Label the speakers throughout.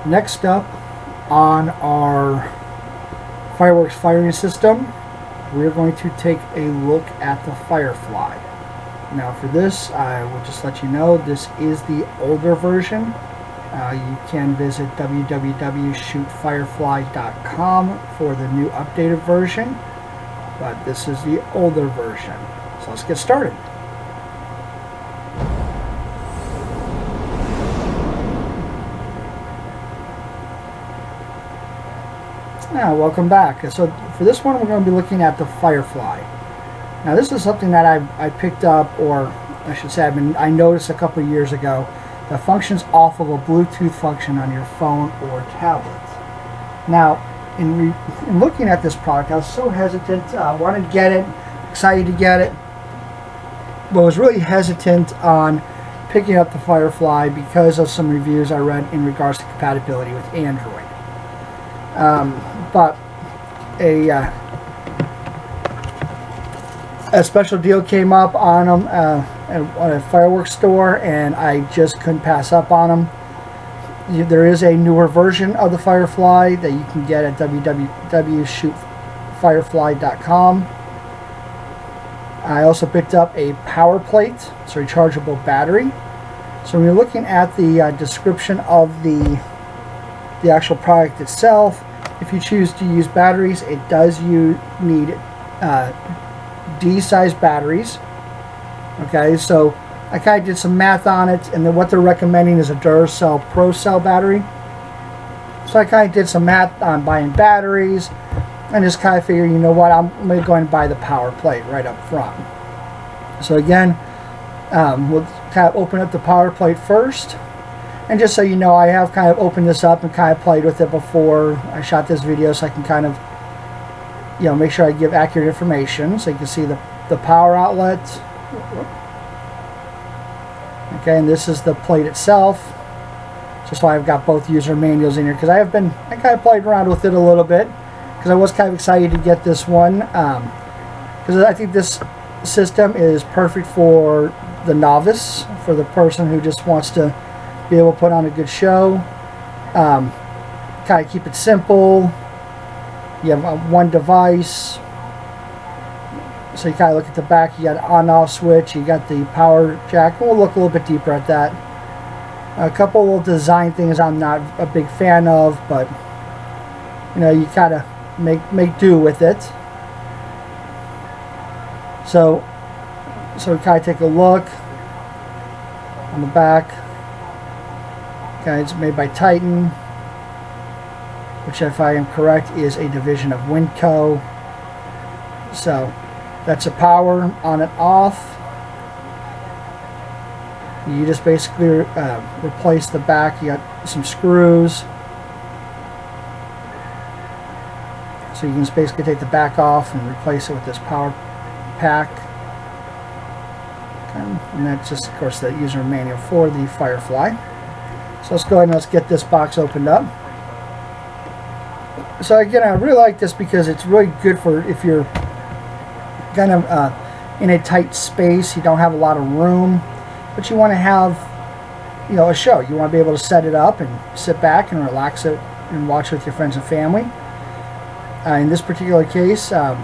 Speaker 1: Next up on our fireworks firing system, we're going to take a look at the Firefly. Now for this, I will just let you know, this is the older version. You can visit www.shootfirefly.com for the new updated version, but this is the older version. So let's get started. Now, welcome back. So for this one, we're going to be looking at the Firefly. Now this is something that I picked up, or I should say I noticed a couple of years ago, that functions off of a Bluetooth function on your phone or tablet. Now, in looking at this product, I was so hesitant. I wanted to get it, excited to get it, but was really hesitant on picking up the Firefly because of some reviews I read in regards to compatibility with Android. But a special deal came up on them at a fireworks store, and I just couldn't pass up on them. There is a newer version of the Firefly that you can get at www.shootfirefly.com. I also picked up a power plate, it's a rechargeable battery. So when you're looking at the description of the actual product itself, if you choose to use batteries, it does need D-size batteries. Okay, so I kind of did some math on it, and then what they're recommending is a Duracell Pro Cell battery. So I kind of did some math on buying batteries, and just kind of figured, you know what, I'm going to go and buy the power plate right up front. So again, we'll kind of open up the power plate first. And just so you know, I have kind of opened this up and kind of played with it before I shot this video, so I can kind of, make sure I give accurate information. So you can see the power outlet. Okay, and this is the plate itself. Just why I've got both user manuals in here, because I kind of played around with it a little bit, because I was kind of excited to get this one, because I think this system is perfect for the novice, for the person who just wants to be able to put on a good show. Kind of keep it simple. You have one device. So you kind of look at the back, you got an on-off switch, you got the power jack. We'll look a little bit deeper at that. A couple little design things I'm not a big fan of, but you kind of make do with it. So we kind of take a look on the back. Okay, it's made by Titan, which, if I am correct, is a division of Winco. So that's a power on and off. You just basically replace the back. You got some screws, so you can just basically take the back off and replace it with this power pack. Okay. And that's just, of course, the user manual for the Firefly. So let's go ahead and let's get this box opened up. So again, I really like this because it's really good for if you're kind of in a tight space, you don't have a lot of room, but you want to have a show. You want to be able to set it up and sit back and relax it and watch it with your friends and family. In this particular case, as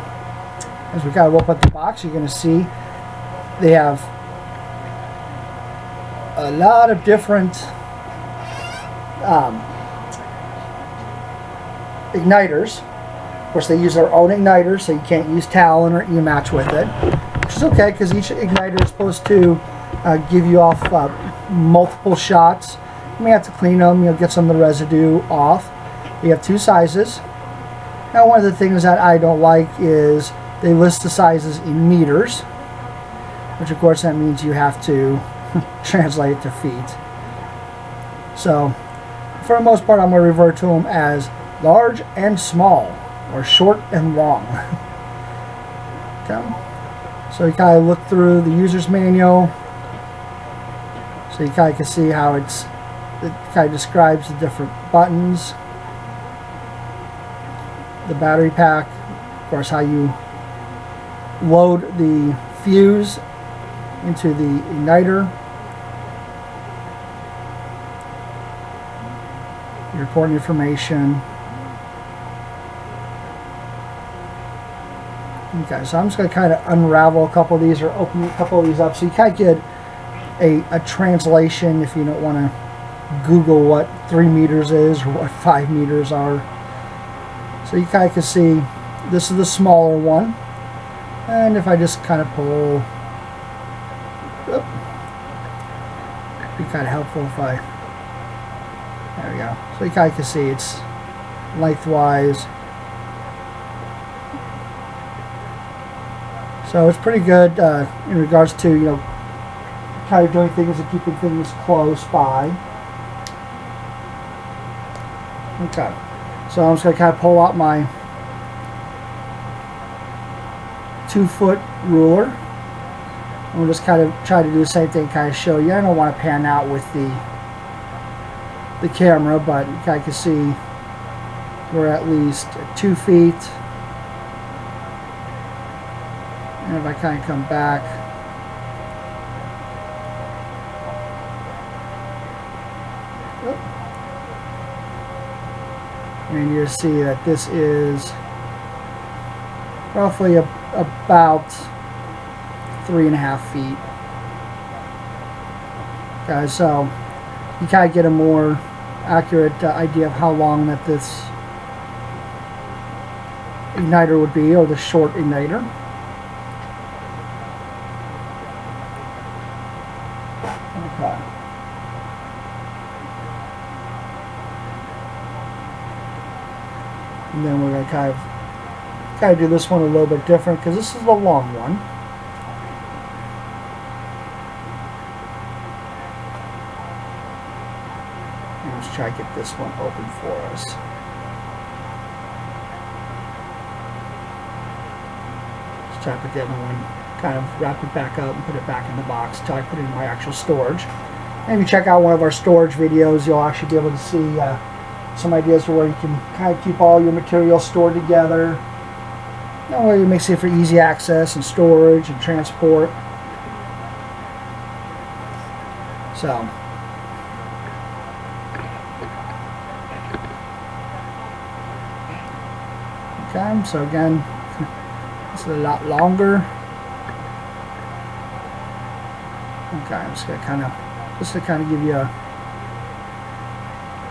Speaker 1: we kind of open up the box, you're going to see they have a lot of different igniters. Of course, they use their own igniter, so you can't use Talon or E-Match with it, which is okay because each igniter is supposed to give you off multiple shots. You may have to clean them, get some of the residue off. You have two sizes. Now, one of the things that I don't like is they list the sizes in meters, which of course that means you have to translate it to feet. So for the most part, I'm going to refer to them as large and small, or short and long. Okay. So you kind of look through the user's manual, so you kind of can see how it kind of describes the different buttons, the battery pack, of course how you load the fuse into the igniter. your important information. Okay, so I'm just going to kind of unravel a couple of these or open a couple of these up so you kind of get a translation if you don't want to Google what 3 meters is or what 5 meters are. So you kind of can see this is the smaller one, and if I just kind of pull, it'd be kind of helpful if I, there we go. So you kind of can see it's lengthwise. So it's pretty good in regards to, you know, kind of doing things and keeping things close by. Okay, so I'm just going to kind of pull out my 2-foot ruler. And we'll just kind of try to do the same thing, kind of show you. I don't want to pan out with the camera, but you kind of can see we're at least 2 feet. And if I kind of come back, and you see that this is roughly about 3.5 feet. Okay, so you kind of get a more accurate idea of how long that this igniter would be, or the short igniter. Okay. And then we're going to kind of do this one a little bit different because this is the long one. And let's try to get this one open for us. Let's try to put the other one, kind of wrap it back up and put it back in the box until I put it in my actual storage. And if you check out one of our storage videos, you'll actually be able to see some ideas where you can kind of keep all your material stored together. That way it makes it for easy access and storage and transport. So, okay, so again, this is a lot longer. Okay, I'm just gonna just to kind of give you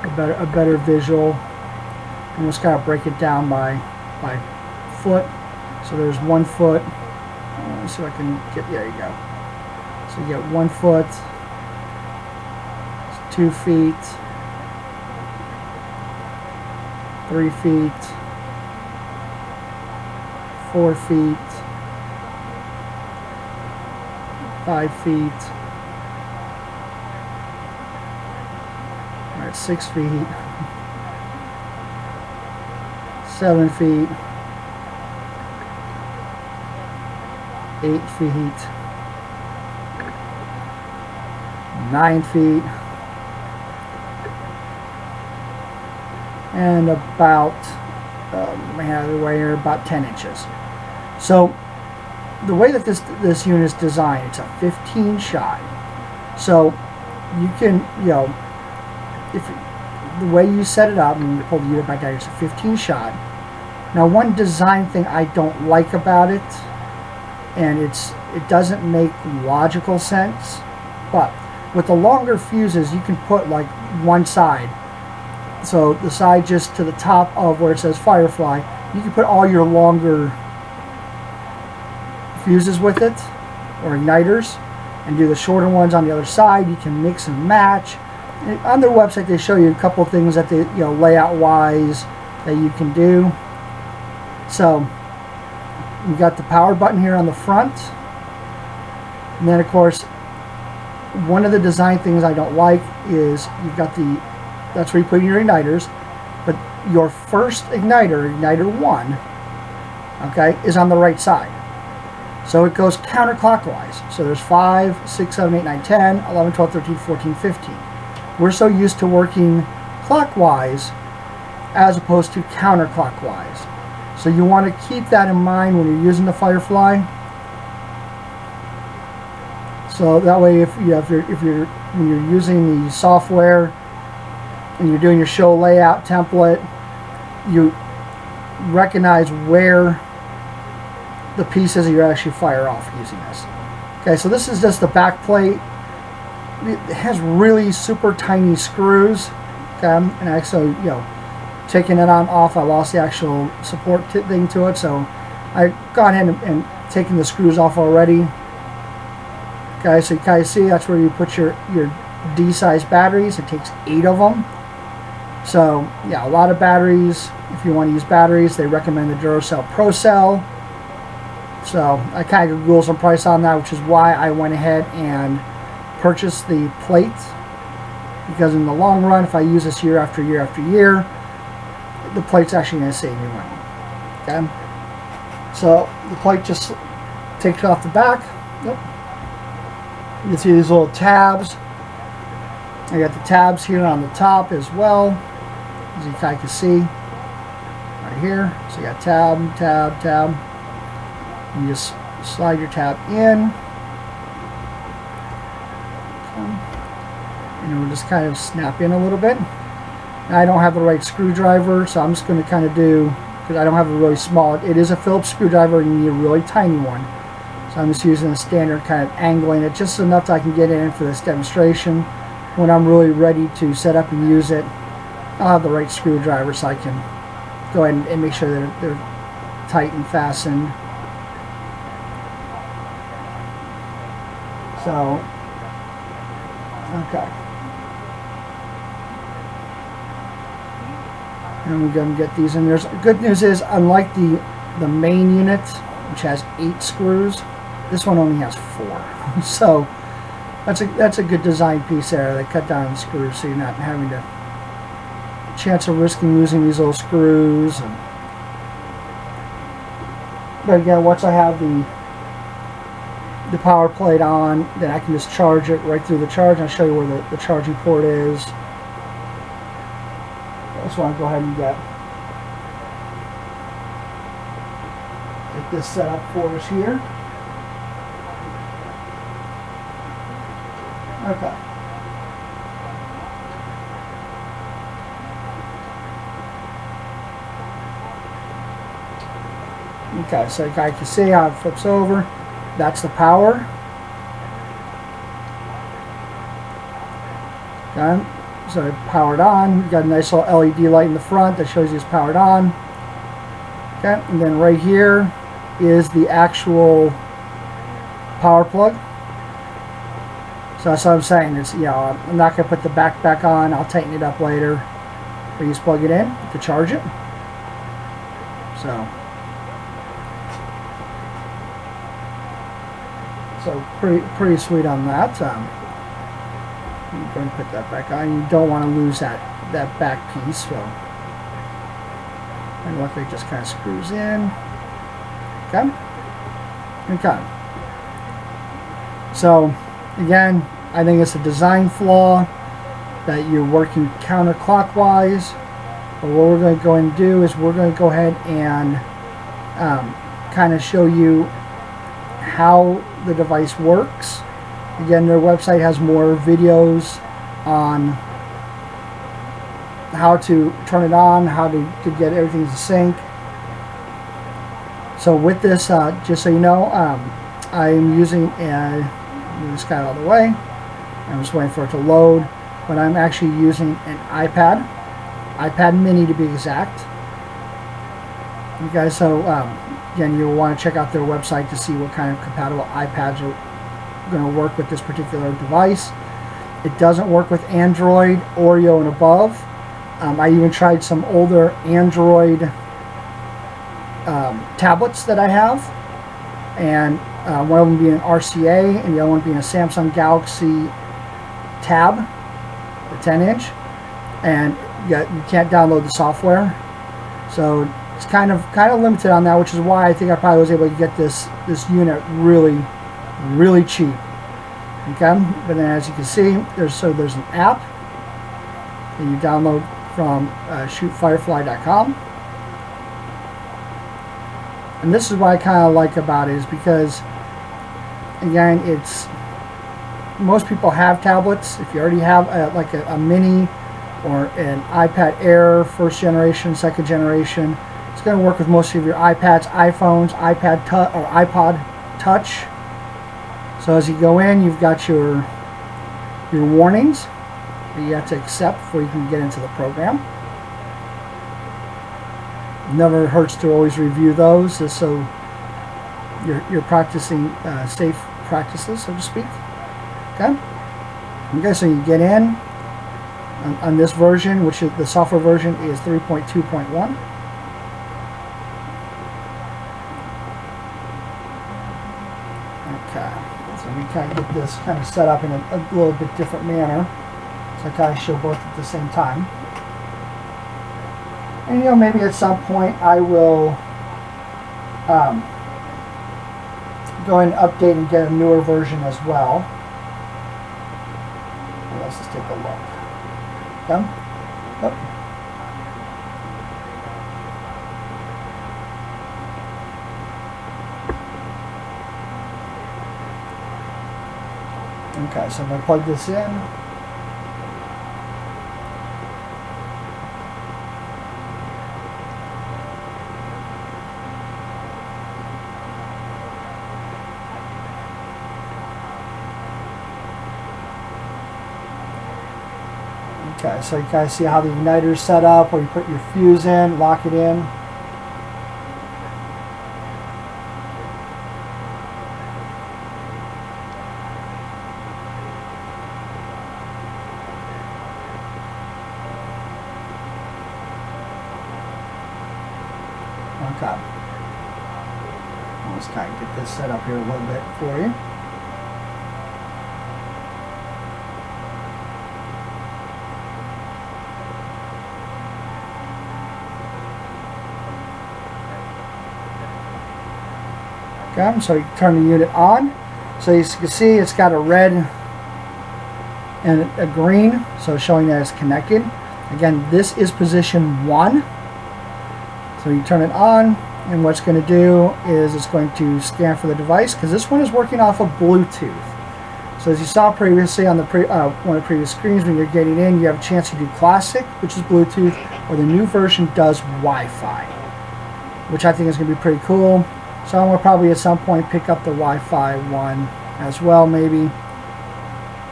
Speaker 1: a better visual, and let's kind of break it down by foot. So there's 1 foot. Let's see if I can get, there you go. So you get 1 foot, 2 feet, 3 feet, 4 feet, 5 feet, all right, 6 feet, 7 feet, 8 feet, 9 feet, and about about 10 inches. So the way that this unit is designed, it's a 15 shot. So you can, you know, if the way you set it up and you pull the unit back down, it's a 15 shot. Now, one design thing I don't like about it, and it doesn't make logical sense, but with the longer fuses you can put like one side, so the side just to the top of where it says Firefly, you can put all your longer fuses with it, or igniters, and do the shorter ones on the other side. You can mix and match. And on their website they show you a couple of things that they, you know, layout wise that you can do. So you got the power button here on the front, and then of course one of the design things I don't like is you've got that's where you put in your igniters, but your first igniter, igniter 1, okay, is on the right side. So it goes counterclockwise. So there's 5, 6, 7, 8, 9, 10, 11, 12, 13, 14, 15. We're so used to working clockwise as opposed to counterclockwise. So you want to keep that in mind when you're using the Firefly. So that way, when you're using the software, and you're doing your show layout template, you recognize where the pieces you actually fire off using this. Okay, so this is just the back plate. It has really super tiny screws. Okay, and actually, you know, taking it on off, I lost the actual support thing to it, so I gone ahead and taken the screws off already. Okay, so you kind of see that's where you put your D-size batteries. It takes 8 of them. So yeah, a lot of batteries. If you want to use batteries, they recommend the Duracell Pro Cell. So I kind of Googled some price on that, which is why I went ahead and purchased the plate, because in the long run, if I use this year after year after year, the plate's actually going to save me money. Okay, so the plate just takes off the back. Yep. You can see these little tabs. I got the tabs here on the top as well, as you kind of can see right here. So you got tab, tab, tab. You just slide your tab in, and it will just kind of snap in a little bit. Now I don't have the right screwdriver, so I'm just going to kind of do, because I don't have a really small, it is a Phillips screwdriver and you need a really tiny one. So I'm just using a standard, kind of angling it just enough that I can get it in for this demonstration. When I'm really ready to set up and use it, I'll have the right screwdriver so I can go ahead and make sure that they're tight and fastened. So, okay. And we're going to get these in. There's good news is, unlike the main unit, which has 8 screws, this one only has 4. So that's a good design piece there. They cut down the screws, so you're not having to chance of risking losing these little screws. But again, once I have the power plate on, then I can just charge it right through the charge. I'll show you where the charging port is. I just want to go ahead and get this set up for us here. Okay. Okay, so you guys can see how it flips over. That's the power. Okay, so it powered on. You've got a nice little LED light in the front that shows you it's powered on. Okay, and then right here is the actual power plug. So that's what I'm saying. It's, you know, I'm not going to put the back on. I'll tighten it up later. Or you just plug it in to charge it. So pretty sweet on that. I'm going to put that back on. You don't want to lose that back piece. So, and luckily it just kind of screws in. Okay. Okay. So again, I think it's a design flaw that you're working counterclockwise. But what we're going to go and do is we're going to go ahead and kind of show you how the device works. Again, their website has more videos on how to turn it on, how to get everything to sync. So with this, just so you know, I'm using move this guy out of the way. I'm just waiting for it to load, but I'm actually using an iPad mini to be exact. Okay, so again, you'll want to check out their website to see what kind of compatible iPads are going to work with this particular device. It doesn't work with Android, Oreo, and above. I even tried some older Android tablets that I have, and one of them being an RCA and the other one being a Samsung Galaxy Tab, the 10-inch, and you can't download the software. So it's kind of limited on that, which is why I think I probably was able to get this unit really cheap. Okay, but then as you can see, there's an app that you download from shootfirefly.com, and this is what I kind of like about it, is because again, most people have tablets. If you already have a mini or an iPad Air, first generation, second generation. It's going to work with most of your iPads, iPhones, iPod Touch. So as you go in, you've got your warnings that you have to accept before you can get into the program. Never hurts to always review those, just so you're practicing safe practices, so to speak. Okay, so you get in on this version, which is the software version is 3.2.1. Okay, so we kind of get this kind of set up in a little bit different manner, so I kind of show both at the same time. And you know, maybe at some point I will go and update and get a newer version as well. Let's just take a look. Come. Oh. Okay, so I'm going to plug this in. Okay, so you guys see how the igniter is set up, where you put your fuse in, lock it in. Okay. Let's kind of get this set up here a little bit for you. Okay, so you turn the unit on. So as you can see, it's got a red and a green, so showing that it's connected. Again, this is position 1. So you turn it on, and what it's going to do is it's going to scan for the device, because this one is working off of Bluetooth. So as you saw previously on the one of the previous screens, when you're getting in, you have a chance to do Classic, which is Bluetooth, or the new version does Wi-Fi, which I think is going to be pretty cool. So I'm going to probably at some point pick up the Wi-Fi one as well, maybe.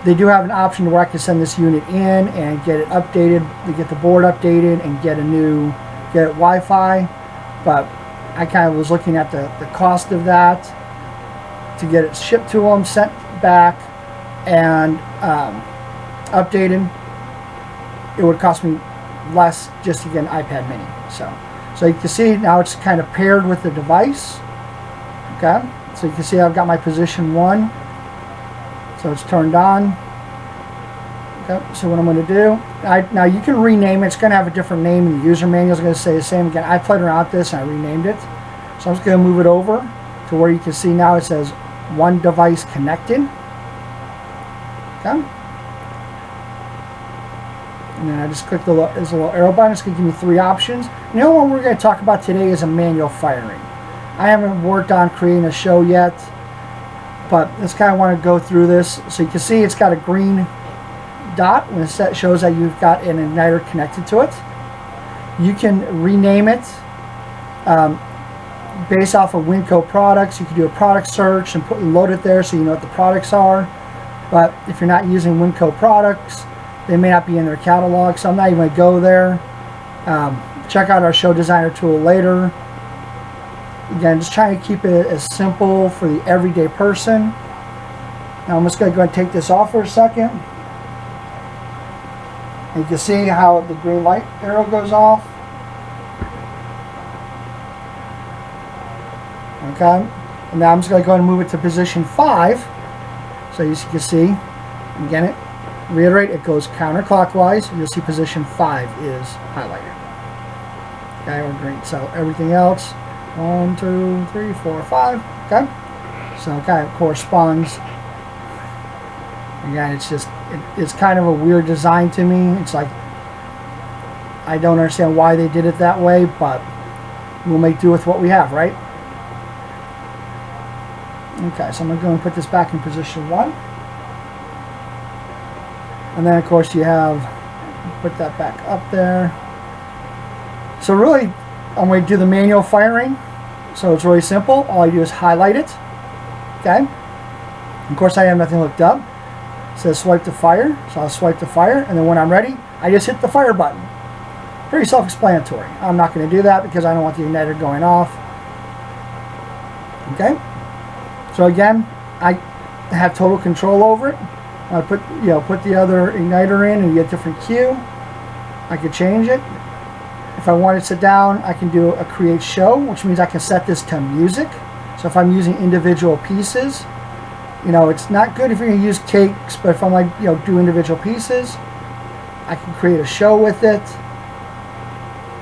Speaker 1: They do have an option where I can send this unit in and get it updated, to get the board updated and get Wi-Fi. But I kind of was looking at the cost of that to get it shipped to them, sent back, and updated. It would cost me less just to get an iPad mini. So you can see now it's kind of paired with the device. Okay, so you can see I've got my position 1, so it's turned on. Okay, so what I'm going to do, now you can rename it. It's going to have a different name, and the user manual is going to say the same. Again, I played around with this and I renamed it. So I'm just going to move it over to where you can see now it says 1 device connected. Okay, and then I just click there's a little arrow button. It's going to give me 3 options. And the only one we're going to talk about today is a manual firing. I haven't worked on creating a show yet, but just kind of want to go through this. So you can see it's got a green dot when it shows that you've got an igniter connected to it. You can rename it based off of Winco products. You can do a product search and load it there so you know what the products are. But if you're not using Winco products, they may not be in their catalog, so I'm not even going to go there. Check out our show designer tool later. Again, just trying to keep it as simple for the everyday person. Now I'm just going to go and take this off for a second. And you can see how the green light arrow goes off. Okay, and now I'm just going to go and move it to position 5. So as you can see, again, reiterate, it goes counterclockwise. You'll see position 5 is highlighted. Okay, or green. So everything else, 1, 2, 3, 4, 5. Okay, so it kind of corresponds. Again, it's kind of a weird design to me. It's like, I don't understand why they did it that way, but we'll make do with what we have, right? Okay, so I'm going to go and put this back in position 1. And then, of course, you have put that back up there. So really, I'm going to do the manual firing. So it's really simple. All I do is highlight it. Okay. Of course, I have nothing looked up. It says swipe to fire. So I'll swipe to fire, and then when I'm ready, I just hit the fire button. Pretty self-explanatory. I'm not going to do that because I don't want the igniter going off. Okay. So again, I have total control over it. I put the other igniter in and you get a different cue. I could change it. If I want to sit down, I can do a create show, which means I can set this to music. So if I'm using individual pieces, it's not good if you're going to use cakes, but if I'm like, do individual pieces, I can create a show with it.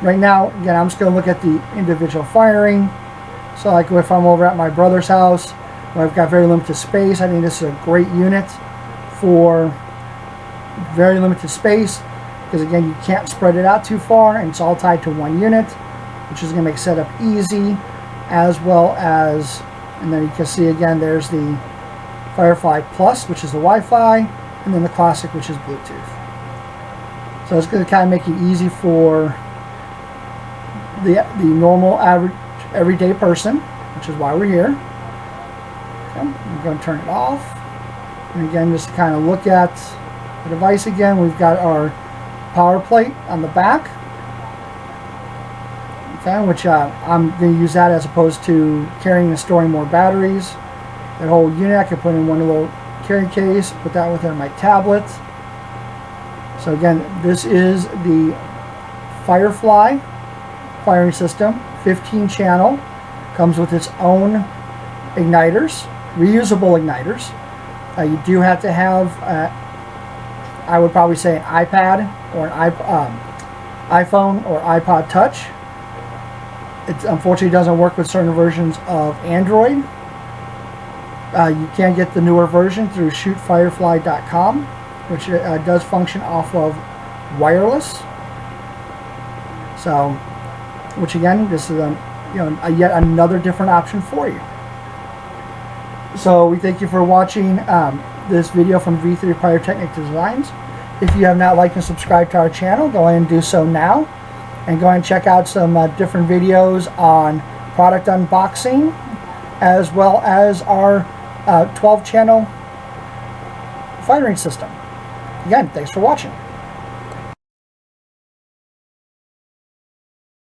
Speaker 1: Right now, again, I'm just going to look at the individual firing. So like if I'm over at my brother's house, where I've got very limited space, I think this is a great unit for very limited space. Because again, you can't spread it out too far, and it's all tied to one unit, which is going to make setup easy, as well as, and then you can see again, there's the Firefly Plus, which is the Wi-Fi, and then the Classic, which is Bluetooth. So it's going to kind of make it easy for the normal, average, everyday person, which is why we're here. Okay, I'm going to turn it off, and again, just to kind of look at the device again, we've got our power plate on the back, okay, which I'm going to use that as opposed to carrying and storing more batteries. That whole unit I can put in one little carry case, put that within my tablet. So again, this is the Firefly Firing System, 15 channel, comes with its own igniters, reusable igniters. You do have to have, I would probably say, an iPad or an iPhone or iPod Touch. It unfortunately doesn't work with certain versions of Android. You can get the newer version through shootfirefly.com, which does function off of wireless. So, which again, this is yet another different option for you. So we thank you for watching this video from v.2 Pyrotechnic Designs. If you have not liked and subscribed to our channel, go ahead and do so now. And go ahead and check out some different videos on product unboxing, as well as our 12-channel firing system. Again, thanks for watching.